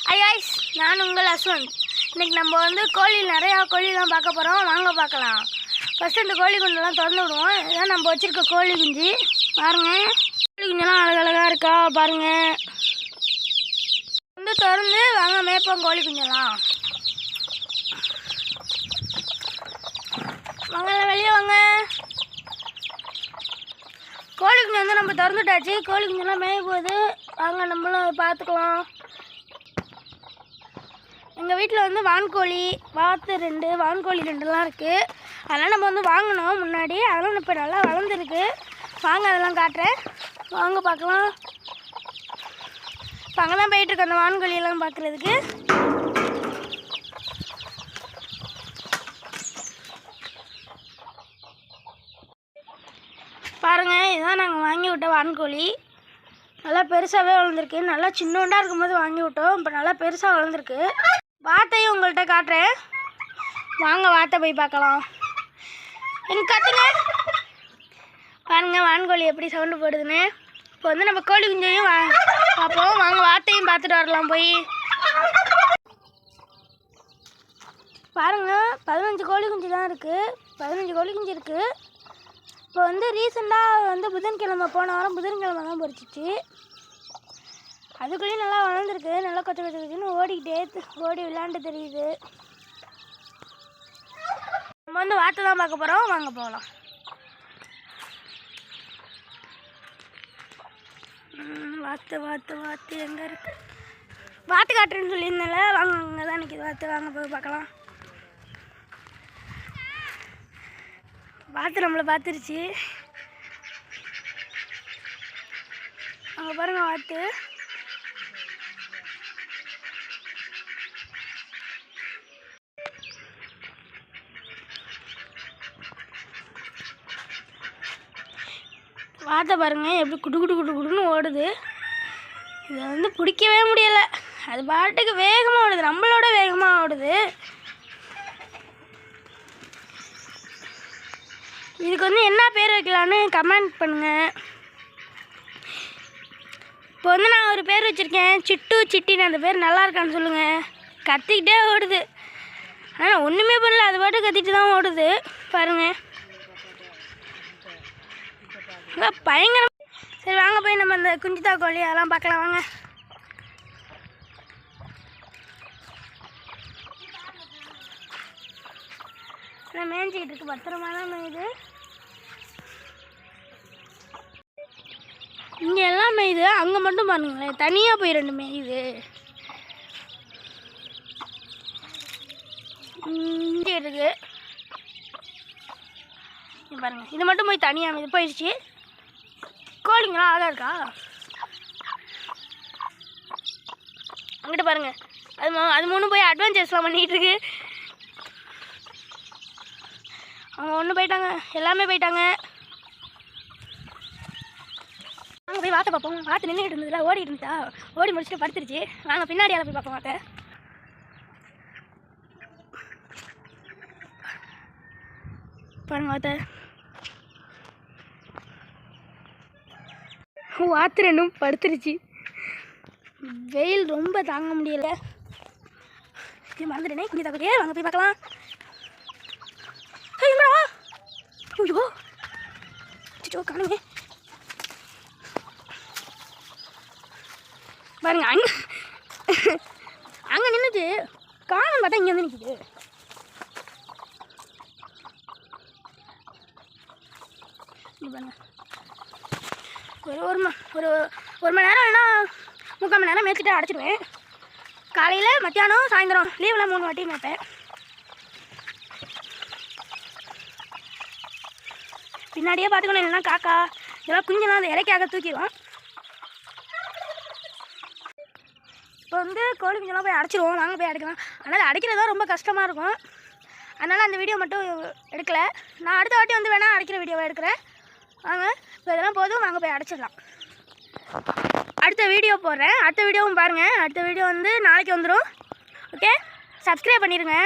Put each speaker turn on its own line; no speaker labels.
Hi guys, நான் உங்கள் அஸ்வந்த். இன்றைக்கி நம்ம வந்து நிறையா கோழிலாம் பார்க்க போகிறோம். வாங்க பார்க்கலாம். ஃபஸ்ட்டு இந்த கோழி குஞ்செல்லாம் திறந்து விடுவோம். இதான் நம்ம வச்சுருக்க கோழி குஞ்சு. பாருங்கள், கோழி குஞ்செல்லாம் அழகழகாக இருக்கா பாருங்கள். வந்து திறந்து வாங்க மேய்ப்போம் கோழி குஞ்செல்லாம். வாங்க வெளியே வாங்க. கோழி குஞ்சு வந்து நம்ம திறந்துட்டாச்சு. கோழி குஞ்செல்லாம் மேய போகுது. வாங்க நம்மளும் பார்த்துக்கலாம். எங்கள் வீட்டில் வந்து வான்கோழி வாத்து 2 வான்கோழி 2லாம் இருக்குது. அதெல்லாம் நம்ம வந்து வாங்கினோம் முன்னாடி. அதெல்லாம் இப்போ நல்லா வளர்ந்துருக்கு. வாங்க அதெல்லாம் காட்டுறேன். வாங்க பார்க்கலாம். இப்போ அங்கே தான் போயிட்டுருக்கு அந்த வான்கோழியெல்லாம் பார்க்குறதுக்கு. பாருங்கள், இதுதான் நாங்கள் வாங்கி விட்ட வான்கோழி. நல்லா பெருசாகவே வளர்ந்துருக்கு. நல்லா சின்னோண்டாக இருக்கும்போது வாங்கி விட்டோம். இப்போ நல்லா பெருசாக வளர்ந்துருக்கு. வாத்தையும் உங்கள்கிட்ட காட்டுறேன். வாங்க வாத்தை போய் பார்க்கலாம். எனக்கு கற்றுங்க. பாருங்க வான்கோழி எப்படி சவுண்டு போடுதுன்னு. இப்போ வந்து நம்ம கோழி குஞ்சையும் பார்ப்போம். வாங்க வாத்தையும் பார்த்துட்டு வரலாம் போய். பாருங்கள், 15 கோழி குஞ்சு தான் இருக்குது. 15 கோழி குஞ்சு இருக்குது. இப்போ வந்து ரீசெண்டாக வந்து புதன்கிழமை போன வாரம் புதன்கிழமை தான் பொரிச்சிச்சு. அதுக்குள்ளேயும் நல்லா வளர்ந்துருக்கு. நல்லா கொச்ச கொச்சன்னு ஓடி விளையாண்டு தெரியுது. நம்ம வந்து வாத்தை தான் பார்க்க போகிறோம். வாங்க போகலாம். வாத்து வாத்து வாத்து எங்கே இருக்கு? வாத்து காட்டுறேன்னு சொல்லியிருந்தேன்ல. வாங்க அங்கே தான் நிற்கிது வாத்து. வாங்க போய் பார்க்கலாம். வாத்து நம்மளை பார்த்துருச்சு. அங்கே பாருங்க வாத்து. வாத்தை பாருங்கள் எப்படி குடு குடு குடு குடுன்னு ஓடுது. இதை வந்து பிடிக்கவே முடியலை. அது பாட்டுக்கு வேகமாக ஓடுது. நம்மளோட வேகமாக ஓடுது. இதுக்கு வந்து என்ன பேர் வைக்கலான்னு கமெண்ட் பண்ணுங்கள். இப்போ வந்து நான் ஒரு பேர் வச்சுருக்கேன், சிட்டு சிட்டின்னு. அந்த பேர் நல்லா இருக்கான்னு சொல்லுங்கள். கத்திக்கிட்டே ஓடுது. ஆனால் ஒன்றுமே பண்ணல, அது பாட்டு கத்திட்டு தான் ஓடுது. பாருங்கள் பயங்கரம். சரி வாங்க போய் நம்ம அந்த குஞ்சிதா கோழி அதெல்லாம் பார்க்கலாம். வாங்க. மேய்ஞ்சிக்கிட்டு இருக்கு. பத்திரமா தான் மேயுது. இங்கே எல்லாம் மேயுது. அங்கே மட்டும் பாருங்களேன், தனியாக போய் 2 மேயுது. இங்கே இருக்கு பாருங்கள். இது மட்டும் போய் தனியாக மேயுது. போயிடுச்சு. கோழிங்களாம் அழகாக இருக்கா. அங்கிட்ட பாருங்கள், அது 3 போய் அட்வென்ச்சர்ஸ்லாம் பண்ணிகிட்ருக்கு. அவங்க ஒன்று போயிட்டாங்க, எல்லாமே போயிட்டாங்க. நாங்கள் போய் வாத்தை பார்ப்போம். வாத்து நின்றுட்டு இருந்ததுல ஓடிட்டு இருந்துச்சா, ஓடி முடிச்சுட்டு படுத்துருச்சு. நாங்கள் பின்னாடியால் போய் பார்ப்போம். வாத்தை பாருங்க. வாத்து 2ம் படுத்துருச்சு. வெயில் ரொம்ப தாங்க முடியலை. இது மறந்துட்டேனே கொஞ்சம் தகுதியே. வாங்க போய் பார்க்கலாம். ஐயோ சிச்சோ காணுங்க. பாருங்க அங்கே நின்றுச்சு. காணும் பார்த்தா இங்கே வந்து நிற்கிது. பாருங்க, ஒரு மணி நேரம் இல்லைன்னா 3/4 மணி நேரம் மேய்ச்சிட்டு அடைச்சிடுவேன். காலையில் மத்தியானம் சாயந்தரம் லீவில் 3 வாட்டி மேய்ப்பேன். பின்னாடியே பார்த்துக்கணும், இல்லைன்னா காக்கா இதெல்லாம் குஞ்செல்லாம் அந்த இலைக்காக தூக்கிடுவோம். இப்போ வந்து கோழி குஞ்செல்லாம் போய் அடைச்சிடுவோம். வாங்க போய் அடைக்கலாம். அதனால் அடைக்கிறது தான் ரொம்ப கஷ்டமாக இருக்கும். அதனால் அந்த வீடியோ மட்டும் எடுக்கலை. நான் அடுத்த வாட்டி வந்து வேணால் அடைக்கிற வீடியோவை எடுக்கிறேன். வாங்க இப்போ இதெல்லாம் போதும். வாங்க போய் அடைச்சிடலாம். அடுத்த வீடியோ போடுறேன். அடுத்த வீடியோவும் பாருங்கள். அடுத்த வீடியோ வந்து நாளைக்கு வந்துடும். ஓகே, சப்ஸ்கிரைப் பண்ணிடுங்க.